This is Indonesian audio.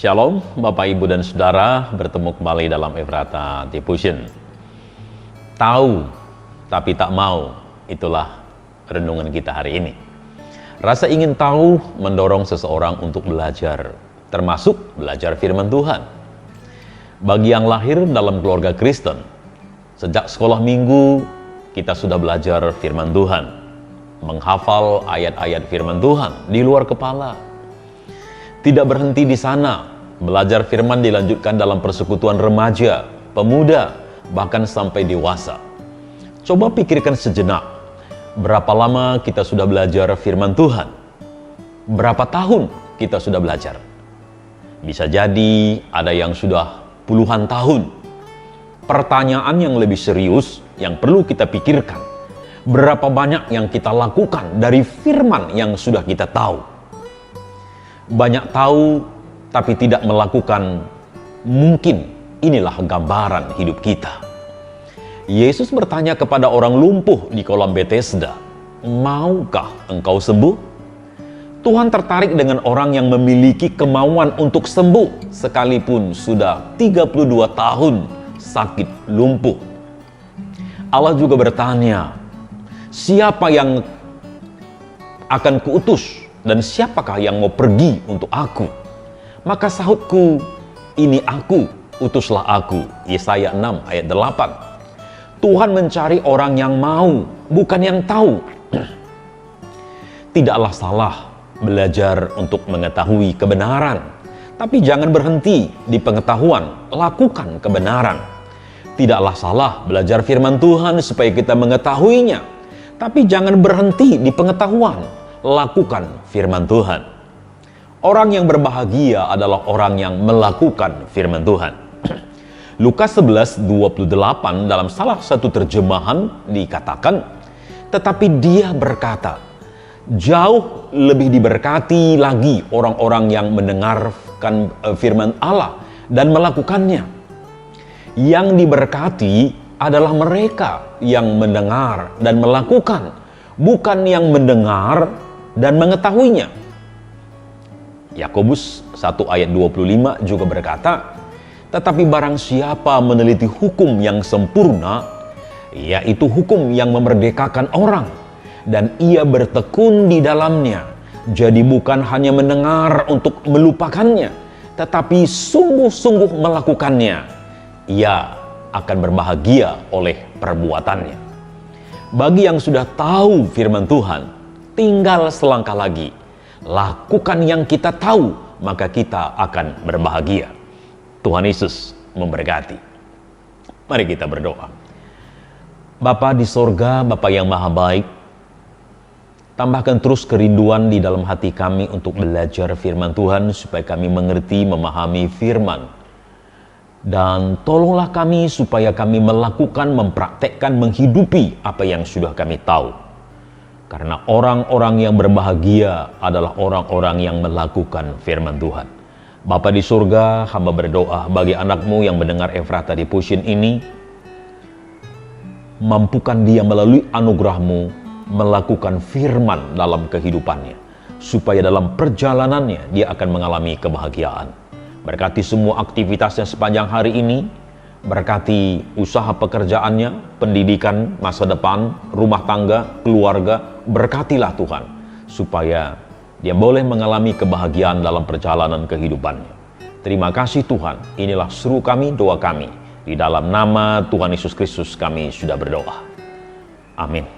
Shalom Bapak Ibu dan Saudara, bertemu kembali dalam Efrata Devotion. Tahu tapi tak mau, itulah renungan kita hari ini. Rasa ingin tahu mendorong seseorang untuk belajar, termasuk belajar firman Tuhan. Bagi yang lahir dalam keluarga Kristen, sejak sekolah minggu kita sudah belajar firman Tuhan, menghafal ayat-ayat firman Tuhan di luar kepala. Tidak berhenti di sana, belajar firman dilanjutkan dalam persekutuan remaja, pemuda, bahkan sampai dewasa. Coba pikirkan sejenak, berapa lama kita sudah belajar firman Tuhan? Berapa tahun kita sudah belajar? Bisa jadi ada yang sudah puluhan tahun. Pertanyaan yang lebih serius yang perlu kita pikirkan, berapa banyak yang kita lakukan dari firman yang sudah kita tahu? Banyak tahu tapi tidak melakukan, mungkin inilah gambaran hidup kita. Yesus bertanya kepada orang lumpuh di kolam Bethesda, "Maukah engkau sembuh?" Tuhan tertarik dengan orang yang memiliki kemauan untuk sembuh sekalipun sudah 32 tahun sakit lumpuh. Allah juga bertanya, "Siapa yang akan kuutus? Dan siapakah yang mau pergi untuk aku?" Maka sahutku, "Ini aku, utuslah aku." Yesaya 6 ayat 8. Tuhan mencari orang yang mau, bukan yang tahu. Tidaklah salah belajar untuk mengetahui kebenaran, tapi jangan berhenti di pengetahuan, lakukan kebenaran. Tidaklah salah belajar firman Tuhan supaya kita mengetahuinya, tapi jangan berhenti di pengetahuan, lakukan firman Tuhan. Orang yang berbahagia adalah orang yang melakukan firman Tuhan. Lukas 11:28 dalam salah satu terjemahan dikatakan, "Tetapi dia berkata, jauh lebih diberkati lagi orang-orang yang mendengarkan firman Allah dan melakukannya." Yang diberkati adalah mereka yang mendengar dan melakukan, bukan yang mendengar dan mengetahuinya. Yakobus 1 ayat 25 juga berkata, "Tetapi barang siapa meneliti hukum yang sempurna, yaitu hukum yang memerdekakan orang, dan ia bertekun di dalamnya, jadi bukan hanya mendengar untuk melupakannya, tetapi sungguh-sungguh melakukannya, ia akan berbahagia oleh perbuatannya." Bagi yang sudah tahu firman Tuhan, tinggal selangkah lagi. Lakukan yang kita tahu, maka kita akan berbahagia. Tuhan Yesus memberkati. Mari kita berdoa. Bapa di sorga, Bapa yang maha baik, tambahkan terus kerinduan di dalam hati kami untuk belajar firman Tuhan, supaya kami mengerti, memahami firman. Dan tolonglah kami supaya kami melakukan, mempraktekkan, menghidupi apa yang sudah kami tahu. Karena orang-orang yang berbahagia adalah orang-orang yang melakukan firman Tuhan. Bapa di surga, hamba berdoa bagi anak-Mu yang mendengar Efrata Devotion ini, mampukan dia melalui anugerah-Mu melakukan firman dalam kehidupannya, supaya dalam perjalanannya dia akan mengalami kebahagiaan. Berkati semua aktivitasnya sepanjang hari ini, berkati usaha pekerjaannya, pendidikan, masa depan, rumah tangga, keluarga. Berkatilah Tuhan, supaya dia boleh mengalami kebahagiaan dalam perjalanan kehidupannya. Terima kasih Tuhan, inilah seru kami, doa kami. Di dalam nama Tuhan Yesus Kristus kami sudah berdoa. Amin.